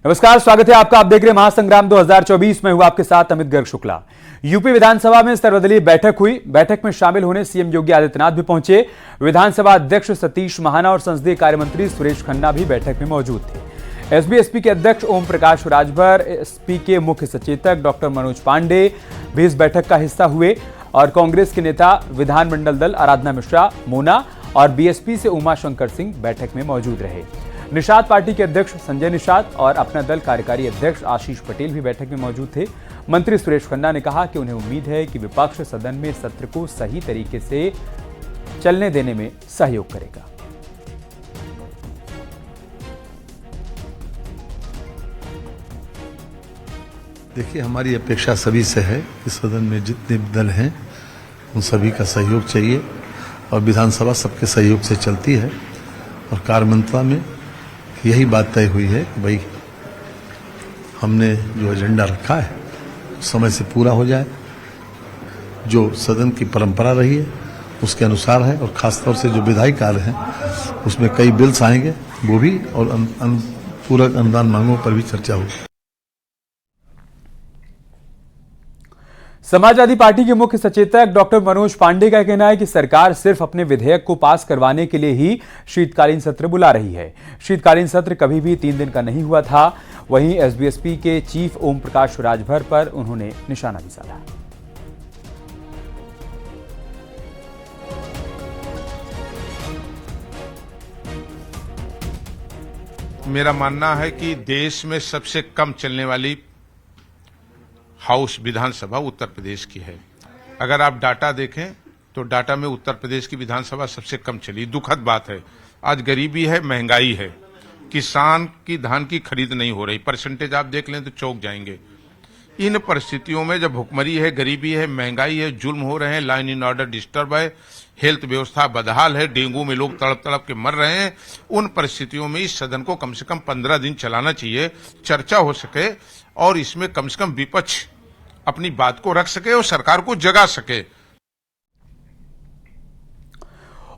नमस्कार, स्वागत है आपका। आप देख रहे हैं महासंग्राम 2024 में। हुआ आपके साथ अमित गर्ग शुक्ला। यूपी विधानसभा में सर्वदलीय बैठक हुई। बैठक में शामिल होने सीएम योगी आदित्यनाथ भी पहुंचे। विधानसभा अध्यक्ष सतीश महाना और संसदीय कार्य मंत्री सुरेश खन्ना भी बैठक में मौजूद थे। एसबी-एसपी के अध्यक्ष ओम प्रकाश राजभर, एसपी के मुख्य सचेतक डॉक्टर मनोज पांडे भी इस बैठक का हिस्सा हुए और कांग्रेस के नेता विधानमंडल दल आराधना मिश्रा, मोना और बीएसपी से उमा शंकर सिंह बैठक में मौजूद रहे। निषाद पार्टी के अध्यक्ष संजय निषाद और अपना दल कार्यकारी अध्यक्ष आशीष पटेल भी बैठक में मौजूद थे। मंत्री सुरेश खन्ना ने कहा कि उन्हें उम्मीद है कि विपक्ष सदन में सत्र को सही तरीके से चलने देने में सहयोग करेगा। देखिए, हमारी अपेक्षा सभी से है कि सदन में जितने दल हैं उन सभी का सहयोग चाहिए और विधानसभा सबके सहयोग से चलती है। और कार्यमंत्रणा में यही बात तय हुई है कि भाई हमने जो एजेंडा रखा है समय से पूरा हो जाए, जो सदन की परंपरा रही है उसके अनुसार है। और खासतौर से जो विधायी कार्य हैं उसमें कई बिल्स आएंगे, वो भी, और पूरक अनुदान मांगों पर भी चर्चा होगी। समाजवादी पार्टी के मुख्य सचेतक डॉक्टर मनोज पांडे का कहना है कि सरकार सिर्फ अपने विधेयक को पास करवाने के लिए ही शीतकालीन सत्र बुला रही है। शीतकालीन सत्र कभी भी 3 दिन का नहीं हुआ था। वहीं एसबी-एसपी के चीफ ओम प्रकाश राजभर पर उन्होंने निशाना भी साधा। मेरा मानना है कि देश में सबसे कम चलने वाली हाउस विधानसभा उत्तर प्रदेश की है। अगर आप डाटा देखें तो डाटा में उत्तर प्रदेश की विधानसभा सबसे कम चली। दुखद बात है, आज गरीबी है, महंगाई है, किसान की धान की खरीद नहीं हो रही। परसेंटेज आप देख लें तो चौंक जाएंगे। इन परिस्थितियों में जब भुखमरी है, गरीबी है, महंगाई है, जुल्म हो रहे हैं, लाइन इन ऑर्डर डिस्टर्ब है, हेल्थ व्यवस्था बदहाल है, डेंगू में लोग तड़प तड़प के मर रहे हैं, उन परिस्थितियों में इस सदन को कम से कम 15 दिन चलाना चाहिए, चर्चा हो सके और इसमें कम से कम विपक्ष अपनी बात को रख सके और सरकार को जगा सके।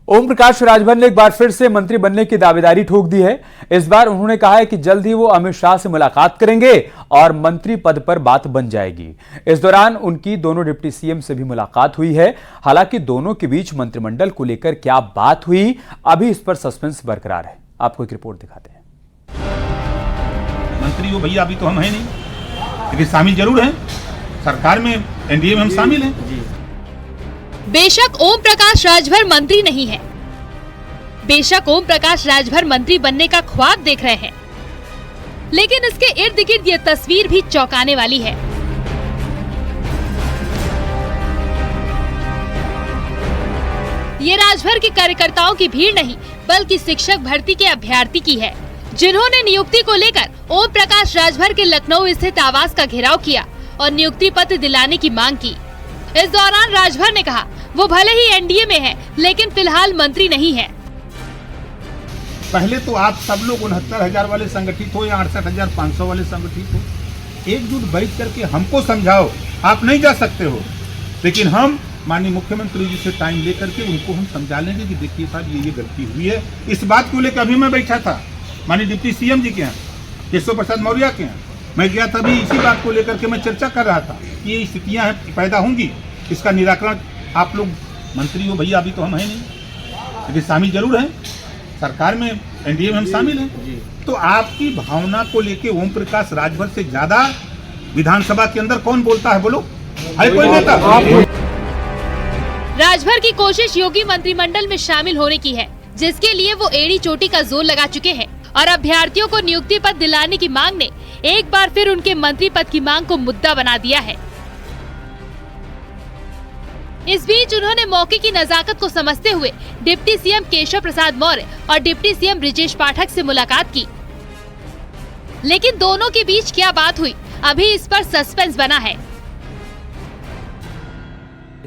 ओम प्रकाश राजभर ने एक बार फिर से मंत्री बनने की दावेदारी ठोक दी है। इस बार उन्होंने कहा है कि जल्द ही वो अमित शाह से मुलाकात करेंगे और मंत्री पद पर बात बन जाएगी। इस दौरान उनकी दोनों डिप्टी सीएम से भी मुलाकात हुई है। हालांकि दोनों के बीच मंत्रिमंडल को लेकर क्या बात हुई, अभी इस पर सस्पेंस बरकरार है। आपको एक रिपोर्ट दिखाते हैं। मंत्री हो भैया, अभी तो हम हैं नहीं, लेकिन शामिल जरूर हैं सरकार में, एनडीए में हम शामिल हैं। बेशक ओम प्रकाश राजभर मंत्री नहीं है, बेशक ओम प्रकाश राजभर मंत्री बनने का ख्वाब देख रहे हैं, लेकिन इसके इर्द गिर्द ये तस्वीर भी चौंकाने वाली है। ये राजभर के कार्यकर्ताओं की भीड़ नहीं, बल्कि शिक्षक भर्ती के अभ्यर्थी की है, जिन्होंने नियुक्ति को लेकर ओम प्रकाश राजभर के लखनऊ स्थित आवास का घेराव किया और नियुक्ति पत्र दिलाने की मांग की। इस दौरान राजभर ने कहा वो भले ही एनडीए में है, लेकिन फिलहाल मंत्री नहीं है। पहले तो आप सब लोग 69,000 वाले संगठित हो या 68,500 वाले संगठित हो, एकजुट बैठ करके हमको समझाओ। आप नहीं जा सकते हो, लेकिन हम माननीय मुख्यमंत्री जी से टाइम लेकर के उनको हम समझा लेंगे कि देखिए साहब ये गलती हुई है। इस बात को लेकर अभी मैं बैठा था माननीय डिप्टी सीएम जी के यहाँ, केशव प्रसाद मौर्य के यहाँ मैं गया था। अभी इसी बात को लेकर के मैं चर्चा कर रहा था कि ये स्थितियां पैदा होंगी, इसका निराकरण आप लोग मंत्री हो भैया, अभी तो हम हैं नहीं, लेकिन शामिल जरूर हैं सरकार में, एनडीए में हम शामिल हैं। तो आपकी भावना को लेके ओम प्रकाश राजभर से ज्यादा विधानसभा के अंदर कौन बोलता है? बोलो, है कोई नेता? राजभर की कोशिश योगी मंत्रिमंडल में शामिल होने की है, जिसके लिए वो एड़ी चोटी का जोर लगा चुके हैं और अभ्यर्थियों को नियुक्ति पद दिलाने की मांग ने एक बार फिर उनके मंत्री पद की मांग को मुद्दा बना दिया है। इस बीच उन्होंने मौके की नजाकत को समझते हुए डिप्टी सीएम केशव प्रसाद मौर्य और डिप्टी सीएम ब्रिजेश पाठक से मुलाकात की, लेकिन दोनों के बीच क्या बात हुई, अभी इस पर सस्पेंस बना है।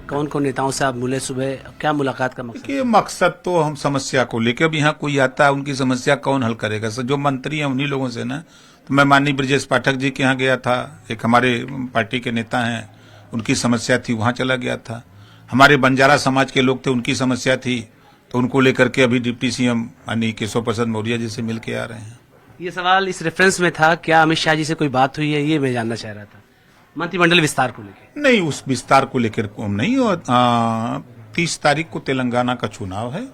कौन कौन नेताओं से आप मिले, सुबह क्या मुलाकात का मकसद? देखिए, मकसद तो हम समस्या को लेकर, अब यहाँ कोई आता है उनकी समस्या कौन हल करेगा? जो मंत्री हैं उन्हीं लोगों से ना। तो मैं माननीय ब्रिजेश पाठक जी के यहाँ गया था, एक हमारे पार्टी के नेता हैं, उनकी समस्या थी, वहां चला गया था। हमारे बंजारा समाज के लोग थे, उनकी समस्या थी, तो उनको लेकर के अभी डिप्टी सीएम माननीय केशव प्रसाद मौर्य जी से मिल के आ रहे हैं। ये सवाल इस रेफरेंस में था, क्या अमित शाह जी से कोई बात हुई है, ये मैं जानना चाह रहा था मंत्रिमंडल विस्तार को लेकर। नहीं, उस विस्तार को लेकर हम नहीं। 30 तारीख को तेलंगाना का चुनाव है।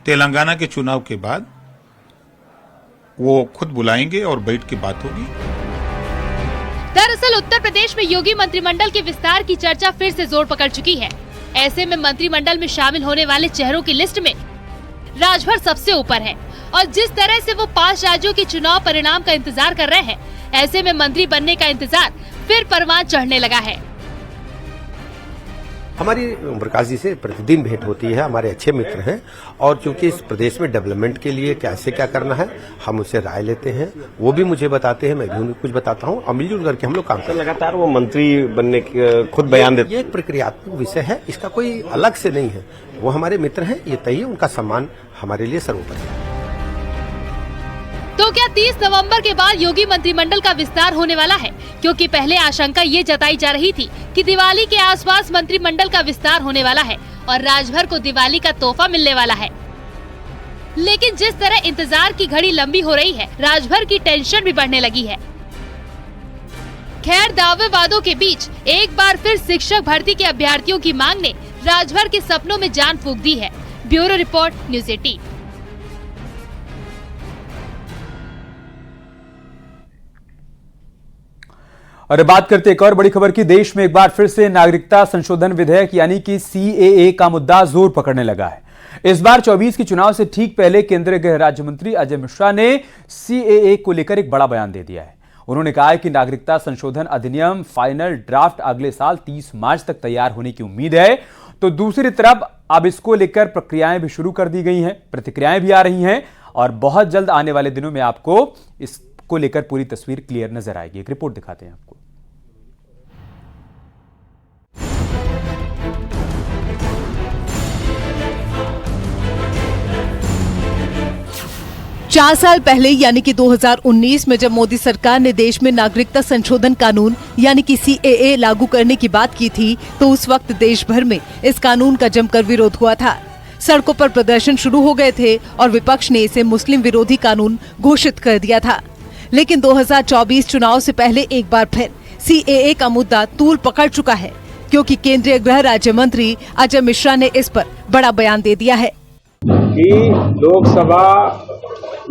तेलंगाना के चुनाव के बाद वो खुद बुलाएंगे और बैठ के बात होगी। दरअसल उत्तर प्रदेश में योगी मंत्रिमंडल के विस्तार की चर्चा फिर से जोर पकड़ चुकी है। ऐसे में मंत्रिमंडल में शामिल होने वाले चेहरों की लिस्ट में राजभर सबसे ऊपर है और जिस तरह से वो 5 राज्यों के चुनाव परिणाम का इंतजार कर रहे हैं, ऐसे में मंत्री बनने का इंतजार फिर परवान चढ़ने लगा है। हमारी प्रकाश जी से प्रतिदिन भेंट होती है, हमारे अच्छे मित्र हैं और चूंकि इस प्रदेश में डेवलपमेंट के लिए कैसे क्या करना है हम उससे राय लेते हैं, वो भी मुझे बताते हैं, मैं भी उन्हें कुछ बताता हूं और मिलजुल करके हम लोग काम करते हैं। लगातार वो मंत्री बनने की खुद बयान देते हैं। ये एक प्रक्रियात्मक विषय है, इसका कोई अलग से नहीं है। वो हमारे मित्र हैं, ये तय है, उनका सम्मान हमारे लिए सर्वोपरि है। तो क्या 30 नवंबर के बाद योगी मंत्रिमंडल का विस्तार होने वाला है? क्योंकि पहले आशंका ये जताई जा रही थी कि दिवाली के आसपास मंत्रिमंडल का विस्तार होने वाला है और राजभर को दिवाली का तोहफा मिलने वाला है। लेकिन जिस तरह इंतजार की घड़ी लंबी हो रही है, राजभर की टेंशन भी बढ़ने लगी है। खैर, दावे वादों के बीच एक बार फिर शिक्षक भर्ती के अभ्यर्थियों की मांग ने राजभर के सपनों में जान फूंक दी है। Bureau report, news 18। और बात करते एक और बड़ी खबर की। देश में एक बार फिर से नागरिकता संशोधन विधेयक यानी कि सीएए का मुद्दा जोर पकड़ने लगा है। इस बार 24 के चुनाव से ठीक पहले केंद्रीय गृह राज्य मंत्री अजय मिश्रा ने सीएए को लेकर एक बड़ा बयान दे दिया है। उन्होंने कहा है कि नागरिकता संशोधन अधिनियम फाइनल ड्राफ्ट अगले साल 30 मार्च तक तैयार होने की उम्मीद है। तो दूसरी तरफ अब इसको लेकर प्रक्रियाएं भी शुरू कर दी गई हैं, प्रतिक्रियाएं भी आ रही हैं और बहुत जल्द आने वाले दिनों में आपको इसको लेकर पूरी तस्वीर क्लियर नजर आएगी। एक रिपोर्ट दिखाते हैं आपको। 4 साल पहले यानी कि 2019 में जब मोदी सरकार ने देश में नागरिकता संशोधन कानून यानी कि सीएए लागू करने की बात की थी, तो उस वक्त देश भर में इस कानून का जमकर विरोध हुआ था। सड़कों पर प्रदर्शन शुरू हो गए थे और विपक्ष ने इसे मुस्लिम विरोधी कानून घोषित कर दिया था। लेकिन 2024 चुनाव से पहले एक बार फिर सीएए का मुद्दा तूल पकड़ चुका है, क्योंकि केंद्रीय गृह राज्य मंत्री अजय मिश्रा ने इस पर बड़ा बयान दे दिया है कि लोकसभा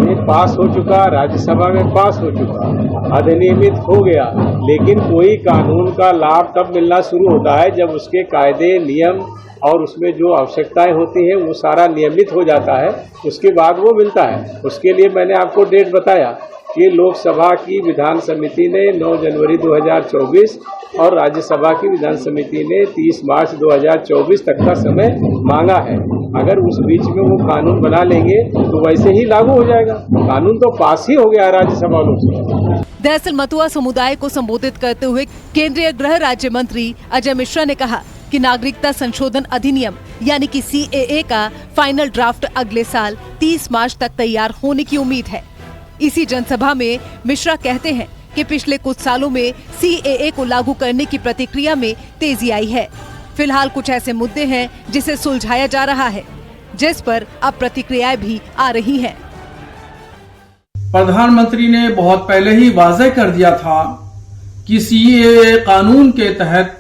में पास हो चुका, राज्यसभा में पास हो चुका, अधिनियमित हो गया, लेकिन कोई कानून का लाभ तब मिलना शुरू होता है जब उसके कायदे, नियम और उसमें जो आवश्यकताएं होती हैं वो सारा नियमित हो जाता है, उसके बाद वो मिलता है। उसके लिए मैंने आपको डेट बताया कि लोकसभा की विधान समिति ने 9 जनवरी 2024 और राज्यसभा की विधान समिति ने 30 मार्च 2024 तक का समय मांगा है। अगर उस बीच में वो कानून बना लेंगे तो वैसे ही लागू हो जाएगा। कानून तो पास ही हो गया राज्यसभा लोकसभा। दरअसल मथुआ समुदाय को संबोधित करते हुए केंद्रीय गृह राज्य मंत्री अजय मिश्रा ने कहा कि नागरिकता संशोधन अधिनियम यानी कि सीएए का फाइनल ड्राफ्ट अगले साल 30 मार्च तक तैयार होने की उम्मीद है। इसी जनसभा में मिश्रा कहते हैं कि पिछले कुछ सालों में सीएए को लागू करने की प्रक्रिया में तेजी आई है। फिलहाल कुछ ऐसे मुद्दे हैं जिसे सुलझाया जा रहा है, जिस पर अब प्रतिक्रियाएं भी आ रही हैं। प्रधानमंत्री ने बहुत पहले ही वाज़ेह कर दिया था कि सीएए कानून के तहत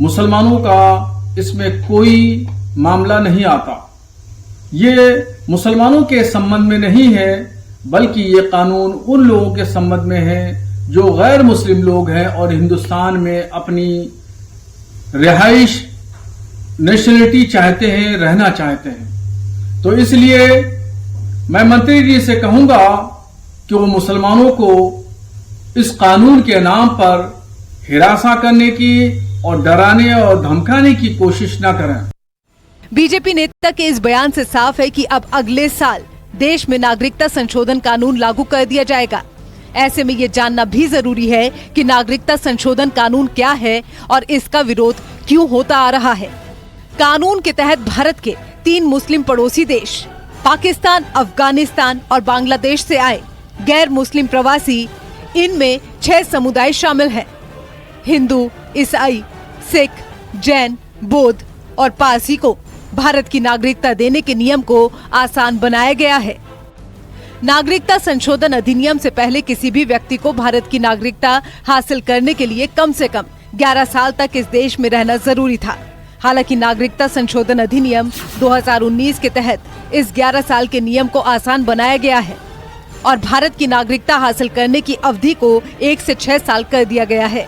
मुसलमानों का इसमें कोई मामला नहीं आता। ये मुसलमानों के संबंध में नहीं है, बल्कि ये कानून उन लोगों के संबंध में है जो गैर मुस्लिम लोग हैं और हिंदुस्तान में अपनी रिहाइश, नेशनलिटी चाहते हैं, रहना चाहते हैं। तो इसलिए मैं मंत्री जी से कहूंगा कि वो मुसलमानों को इस कानून के नाम पर हिरासा करने की और डराने और धमकाने की कोशिश न करें। बीजेपी नेता के इस बयान से साफ है कि अब अगले साल देश में नागरिकता संशोधन कानून लागू कर दिया जाएगा। ऐसे में ये जानना भी जरूरी है कि नागरिकता संशोधन कानून क्या है और इसका विरोध क्यों होता आ रहा है। कानून के तहत भारत के 3 मुस्लिम पड़ोसी देश पाकिस्तान, अफगानिस्तान और बांग्लादेश से आए गैर मुस्लिम प्रवासी, इनमें 6 समुदाय शामिल हैं। हिंदू, ईसाई, सिख, जैन, बौद्ध और पारसी को भारत की नागरिकता देने के नियम को आसान बनाया गया है। नागरिकता संशोधन अधिनियम से पहले किसी भी व्यक्ति को भारत की नागरिकता हासिल करने के लिए कम से कम 11 साल तक इस देश में रहना जरूरी था। हालांकि नागरिकता संशोधन अधिनियम 2019 के तहत इस 11 साल के नियम को आसान बनाया गया है और भारत की नागरिकता हासिल करने की अवधि को 1 से 6 साल कर दिया गया है।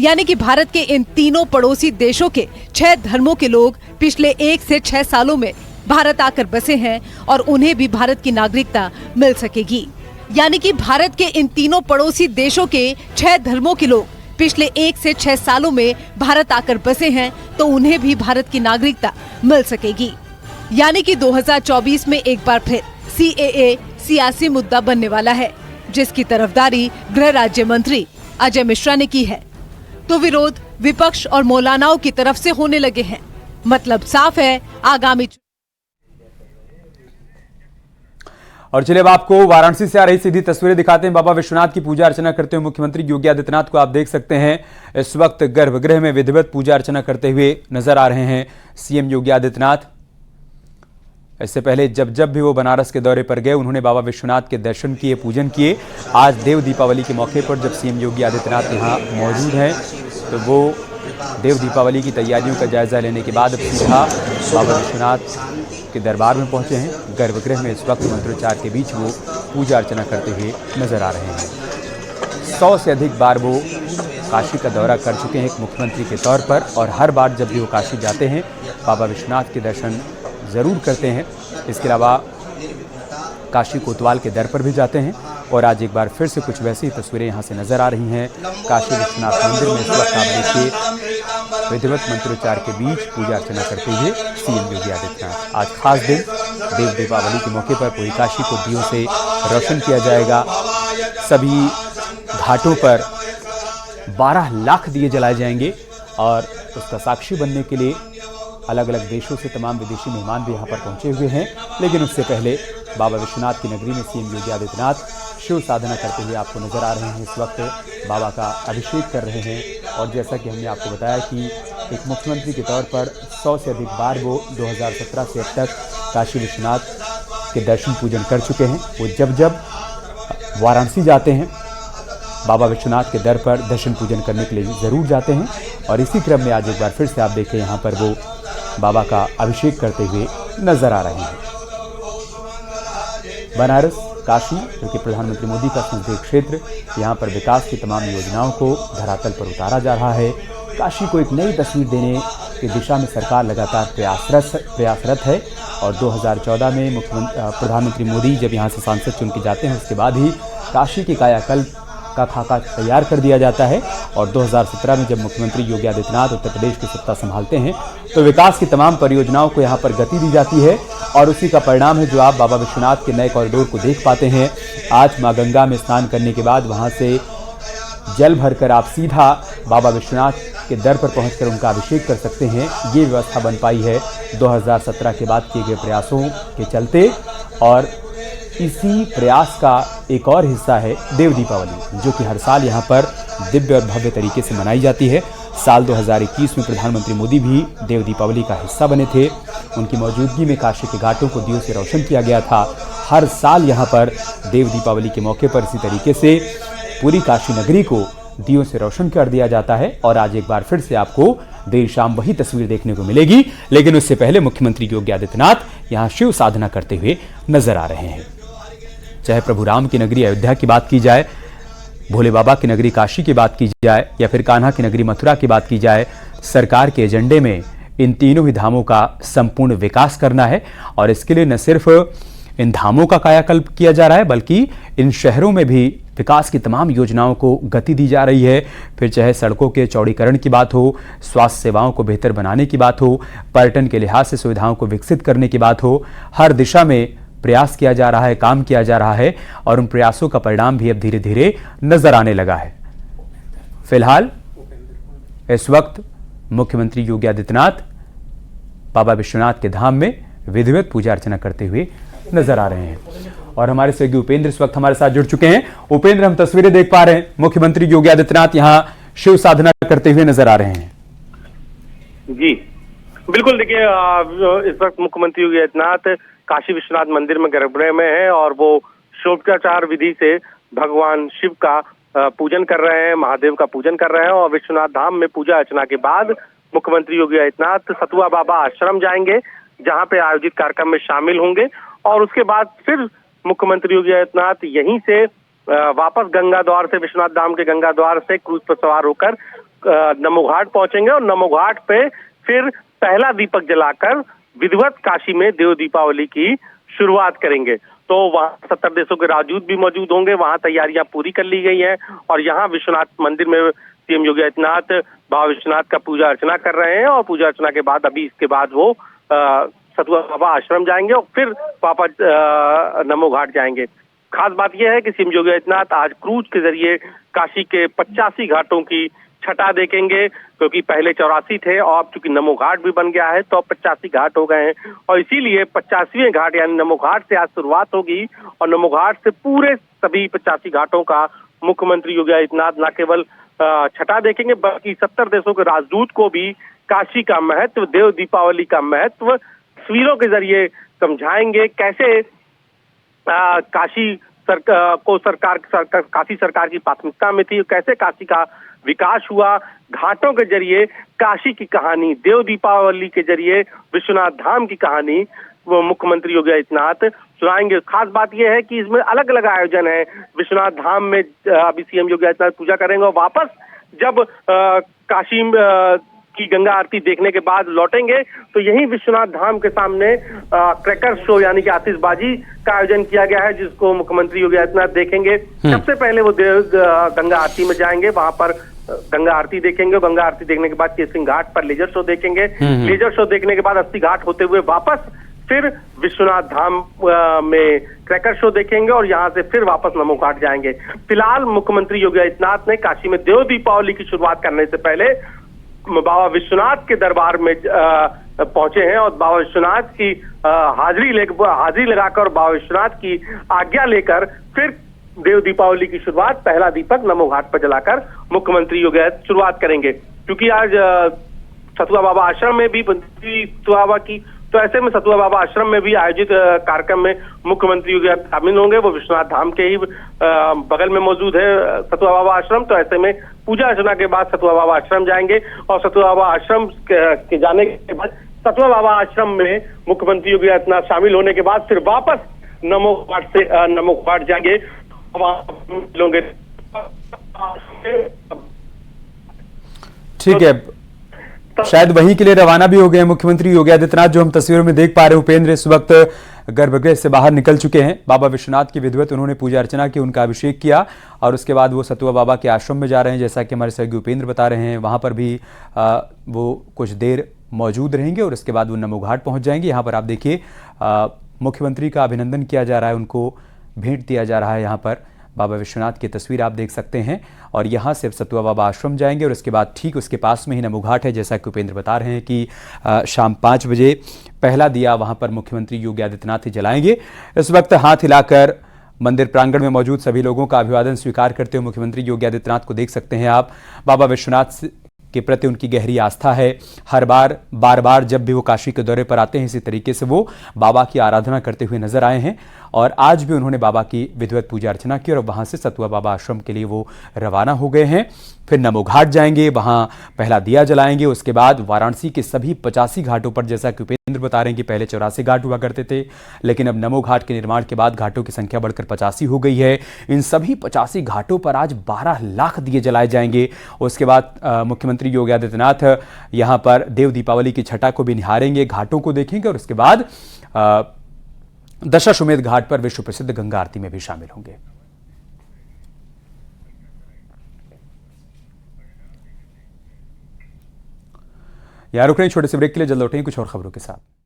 यानी कि भारत के इन तीनों पड़ोसी देशों के 6 धर्मों के लोग पिछले 1 से 6 सालों में भारत आकर बसे हैं और उन्हें भी भारत की नागरिकता मिल सकेगी। यानी कि भारत के इन तीनों पड़ोसी देशों के 6 धर्मों के लोग पिछले 1 से 6 सालों में भारत आकर बसे हैं तो उन्हें भी भारत की नागरिकता मिल सकेगी। यानी कि 2024 में एक बार फिर CAA सियासी मुद्दा बनने वाला है, जिसकी तरफदारी गृह राज्य मंत्री अजय मिश्रा ने की है। तो विरोध विपक्ष और मौलानाओं की तरफ से होने लगे हैं। मतलब साफ है, आगामी और चलिए अब आपको वाराणसी से आ रही सीधी तस्वीरें दिखाते हैं। बाबा विश्वनाथ की पूजा अर्चना करते हुए मुख्यमंत्री योगी आदित्यनाथ को आप देख सकते हैं इस वक्त गर्भगृह में विधिवत पूजा अर्चना करते हुए नजर आ रहे हैं सीएम योगी आदित्यनाथ। इससे पहले जब भी वो बनारस के दौरे पर गए उन्होंने बाबा विश्वनाथ के दर्शन किए, पूजन किए। आज देव दीपावली के मौके पर जब सीएम योगी आदित्यनाथ यहाँ मौजूद हैं तो वो देव दीपावली की तैयारियों का जायजा लेने के बाद अब सीधा बाबा विश्वनाथ के दरबार में पहुंचे हैं। गर्भगृह में इस वक्त मंत्रोच्चार के बीच वो पूजा अर्चना करते हुए नजर आ रहे हैं। 100 से अधिक बार वो काशी का दौरा कर चुके हैं एक मुख्यमंत्री के तौर पर और हर बार जब भी वो काशी जाते हैं बाबा विश्वनाथ के दर्शन ज़रूर करते हैं। इसके अलावा काशी कोतवाल के दर पर भी जाते हैं और आज एक बार फिर से कुछ वैसी ही तस्वीरें यहाँ से नजर आ रही हैं। काशी विश्वनाथ मंदिर में इस वक्त आप देखिए विधिवत मंत्रोच्चार के बीच पूजा अर्चना करते हुए सीएम योगी आदित्यनाथ। आज खास दिन देव दीपावली के मौके पर पूरी काशी को दियों से रोशन किया जाएगा। सभी घाटों पर 12 लाख दिए जलाए जाएंगे और उसका साक्षी बनने के लिए अलग अलग देशों से तमाम विदेशी मेहमान भी यहाँ पर पहुंचे हुए हैं। लेकिन उससे पहले बाबा विश्वनाथ की नगरी में सीएम योगी आदित्यनाथ शिव साधना करते हुए आपको नजर आ रहे हैं। इस वक्त बाबा का अभिषेक कर रहे हैं और जैसा कि हमने आपको बताया कि एक मुख्यमंत्री के तौर पर 100 से अधिक बार वो 2017 से अब तक काशी विश्वनाथ के दर्शन पूजन कर चुके हैं। वो जब वाराणसी जाते हैं बाबा विश्वनाथ के दर पर दर्शन पूजन करने के लिए ज़रूर जाते हैं और इसी क्रम में आज एक बार फिर से आप देखें यहाँ पर वो बाबा का अभिषेक करते हुए नजर आ रहे हैं। बनारस काशी जो कि प्रधानमंत्री मोदी का संसदीय क्षेत्र, यहाँ पर विकास की तमाम योजनाओं को धरातल पर उतारा जा रहा है। काशी को एक नई तस्वीर देने की दिशा में सरकार लगातार प्रयासरत है और 2014 में प्रधानमंत्री मोदी जब यहाँ से सांसद चुन के जाते हैं उसके बाद ही काशी की कायाकल्प का खाका तैयार कर दिया जाता है और 2017 में जब मुख्यमंत्री योगी आदित्यनाथ उत्तर प्रदेश की सत्ता संभालते हैं तो विकास की तमाम परियोजनाओं को यहाँ पर गति दी जाती है और उसी का परिणाम है जो आप बाबा विश्वनाथ के नए कॉरिडोर को देख पाते हैं। आज मां गंगा में स्नान करने के बाद वहां से जल भरकर आप सीधा बाबा विश्वनाथ के दर पर पहुंचकर उनका अभिषेक कर सकते हैं। ये व्यवस्था बन पाई है 2017 के बाद किए गए प्रयासों के चलते और इसी प्रयास का एक और हिस्सा है देव दीपावली जो कि हर साल यहाँ पर दिव्य और भव्य तरीके से मनाई जाती है। साल 2021 में प्रधानमंत्री मोदी भी देव दीपावली का हिस्सा बने थे। उनकी मौजूदगी में काशी के घाटों को दियों से रोशन किया गया था। हर साल यहाँ पर देव दीपावली के मौके पर इसी तरीके से पूरी काशी नगरी को दियों से रोशन कर दिया जाता है और आज एक बार फिर से आपको देर शाम वही तस्वीर देखने को मिलेगी। लेकिन उससे पहले मुख्यमंत्री योगी आदित्यनाथ यहाँ शिव साधना करते हुए नजर आ रहे हैं। चाहे प्रभु राम की नगरी अयोध्या की बात की जाए, भोले बाबा की नगरी काशी की बात की जाए या फिर कान्हा की नगरी मथुरा की बात की जाए, सरकार के एजेंडे में इन तीनों ही धामों का संपूर्ण विकास करना है और इसके लिए न सिर्फ इन धामों का कायाकल्प किया जा रहा है बल्कि इन शहरों में भी विकास की तमाम योजनाओं को गति दी जा रही है। फिर चाहे सड़कों के चौड़ीकरण की बात हो, स्वास्थ्य सेवाओं को बेहतर बनाने की बात हो, पर्यटन के लिहाज से सुविधाओं को विकसित करने की बात हो, हर दिशा में प्रयास किया जा रहा है, काम किया जा रहा है और उन प्रयासों का परिणाम भी अब धीरे धीरे नजर आने लगा है। फिलहाल इस वक्त मुख्यमंत्री योगी आदित्यनाथ बाबा विश्वनाथ के धाम में विधिवत पूजा अर्चना करते हुए नजर आ रहे हैं और हमारे सहयोगी उपेंद्र इस वक्त हमारे साथ जुड़ चुके हैं। उपेंद्र, हम तस्वीरें देख पा रहे हैं, मुख्यमंत्री योगी आदित्यनाथ यहाँ शिव साधना करते हुए नजर आ रहे हैं। जी बिल्कुल, देखिए इस वक्त मुख्यमंत्री योगी आदित्यनाथ काशी विश्वनाथ मंदिर में गर्भगृह में है और वो षोडशाचार विधि से भगवान शिव का पूजन कर रहे हैं, महादेव का पूजन कर रहे हैं। और विश्वनाथ धाम में पूजा अर्चना के बाद मुख्यमंत्री योगी आदित्यनाथ सतुआ बाबा आश्रम जाएंगे, जहां पे आयोजित कार्यक्रम में शामिल होंगे। और उसके बाद फिर मुख्यमंत्री योगी आदित्यनाथ यहीं से वापस गंगा द्वार से, विश्वनाथ धाम के गंगा द्वार से क्रूज पर सवार होकर नमो घाट पहुंचेंगे। और नमो घाट पे फिर पहला दीपक जलाकर विधिवत काशी में देव दीपावली की शुरुआत करेंगे। तो वहाँ 70 देशों के राजदूत भी मौजूद होंगे, वहाँ तैयारियां पूरी कर ली गई हैं। और यहाँ विश्वनाथ मंदिर में सीएम योगी आदित्यनाथ बाबा विश्वनाथ का पूजा अर्चना कर रहे हैं। और पूजा अर्चना के बाद अभी इसके बाद वो सतुआ बाबा आश्रम जाएंगे और फिर वापस नमो घाट जाएंगे। खास बात यह है कि सीएम योगी आदित्यनाथ आज क्रूज के जरिए काशी के 85 घाटों की छटा देखेंगे, क्योंकि पहले 84 थे और अब चूंकि नमो घाट भी बन गया है तो अब 85 घाट हो गए हैं। और इसीलिए 85वें घाट यानी नमो घाट से आज शुरुआत होगी और नमो घाट से पूरे सभी 85 घाटों का मुख्यमंत्री योगी आदित्यनाथ न केवल छटा देखेंगे, बल्कि 70 देशों के राजदूत को भी काशी का महत्व, देव दीपावली का महत्व तस्वीरों के जरिए समझाएंगे। कैसे काशी काशी सरकार की प्राथमिकता में थी, कैसे काशी का विकास हुआ। घाटों के जरिए काशी की कहानी, देव दीपावली के जरिए विश्वनाथ धाम की कहानी वो मुख्यमंत्री योगी आदित्यनाथ सुनाएंगे। खास बात यह है कि इसमें अलग अलग आयोजन है। विश्वनाथ धाम में अभी सीएम योगी आदित्यनाथ पूजा करेंगे और वापस जब काशी की गंगा आरती देखने के बाद लौटेंगे तो यही विश्वनाथ धाम के सामने क्रैकर शो यानी कि आतिशबाजी का आयोजन किया गया है, जिसको मुख्यमंत्री योगी आदित्यनाथ देखेंगे। सबसे पहले वो गंगा आरती में जाएंगे, वहां पर गंगा आरती देखेंगे। गंगा आरती देखने के बाद केसिंग घाट पर लेजर शो देखेंगे। लेजर शो देखने के बाद 80 घाट होते हुए वापस फिर विश्वनाथ धाम में क्रैकर शो देखेंगे और यहाँ से फिर वापस नमो घाट जाएंगे। फिलहाल मुख्यमंत्री योगी आदित्यनाथ ने काशी में देव दीपावली की शुरुआत करने से पहले बाबा विश्वनाथ के दरबार में पहुंचे हैं और बाबा विश्वनाथ की हाजिरी लगाकर बाबा विश्वनाथ की आज्ञा लेकर फिर देव दीपावली की शुरुआत, पहला दीपक नमो घाट पर जलाकर मुख्यमंत्री योगी आदित्यनाथ शुरुआत करेंगे। क्योंकि आज सतुआ बाबा आश्रम में भी सतुआ बाबा की, तो ऐसे में सतुआ बाबा आश्रम में भी आयोजित कार्यक्रम में मुख्यमंत्री योगी शामिल होंगे। वो विश्वनाथ धाम के ही बगल में मौजूद है सतुआ बाबा आश्रम। तो ऐसे में पूजा अर्चना के बाद सतुआ बाबा आश्रम जाएंगे और सतुआ बाबा आश्रम के जाने के बाद सतुआ बाबा आश्रम में मुख्यमंत्री योगी आदित्यनाथ शामिल होने के बाद फिर वापस नमो घाट जाएंगे। ठीक है, शायद वहीं के लिए रवाना भी हो गए मुख्यमंत्री योगी आदित्यनाथ। जो हम तस्वीरों में देख पा रहे हैं उपेंद्र, इस वक्त गर्भगृह से बाहर निकल चुके हैं। बाबा विश्वनाथ की विधिवत उन्होंने पूजा अर्चना की, उनका अभिषेक किया और उसके बाद वो सतुआ बाबा के आश्रम में जा रहे हैं। जैसा कि हमारे सहयोगी उपेंद्र बता रहे हैं, वहां पर भी वो कुछ देर मौजूद रहेंगे और उसके बाद वो नमो घाट पहुंच जाएंगे। यहाँ पर आप देखिए मुख्यमंत्री का अभिनंदन किया जा रहा है, उनको भेंट दिया जा रहा है। यहाँ पर बाबा विश्वनाथ की तस्वीर आप देख सकते हैं और यहाँ से सतुआ बाबा आश्रम जाएंगे और उसके बाद ठीक उसके पास में ही नमो घाट है। जैसा कि उपेंद्र बता रहे हैं कि शाम 5 बजे पहला दिया वहाँ पर मुख्यमंत्री योगी आदित्यनाथ ही जलाएंगे। इस वक्त हाथ हिलाकर मंदिर प्रांगण में मौजूद सभी लोगों का अभिवादन स्वीकार करते हुए मुख्यमंत्री योगी आदित्यनाथ को देख सकते हैं आप। बाबा विश्वनाथ के प्रति उनकी गहरी आस्था है। हर बार बार जब भी वो काशी के दौरे पर आते हैं इसी तरीके से वो बाबा की आराधना करते हुए नजर आए हैं और आज भी उन्होंने बाबा की विधिवत पूजा अर्चना की और वहां से सतुआ बाबा आश्रम के लिए वो रवाना हो गए हैं। फिर नमो घाट जाएंगे, वहां पहला दिया जलाएंगे। उसके बाद वाराणसी के सभी 85 घाटों पर, जैसा कि उपेंद्र बता रहे हैं कि पहले 84 घाट हुआ करते थे, लेकिन अब नमो घाट के निर्माण के बाद घाटों की संख्या बढ़कर 85 हो गई है। इन सभी 85 घाटों पर आज 12 लाख दिए जलाए जाएंगे। उसके बाद मुख्यमंत्री योगी आदित्यनाथ यहाँ पर देव दीपावली की छटा को भी निहारेंगे, घाटों को देखेंगे और उसके बाद दशाश्वमेध घाट पर विश्व प्रसिद्ध गंगा आरती में भी शामिल होंगे। यहां रुक रहे हैं छोटे से ब्रेक के लिए, जल्द लौटेंगे कुछ और खबरों के साथ।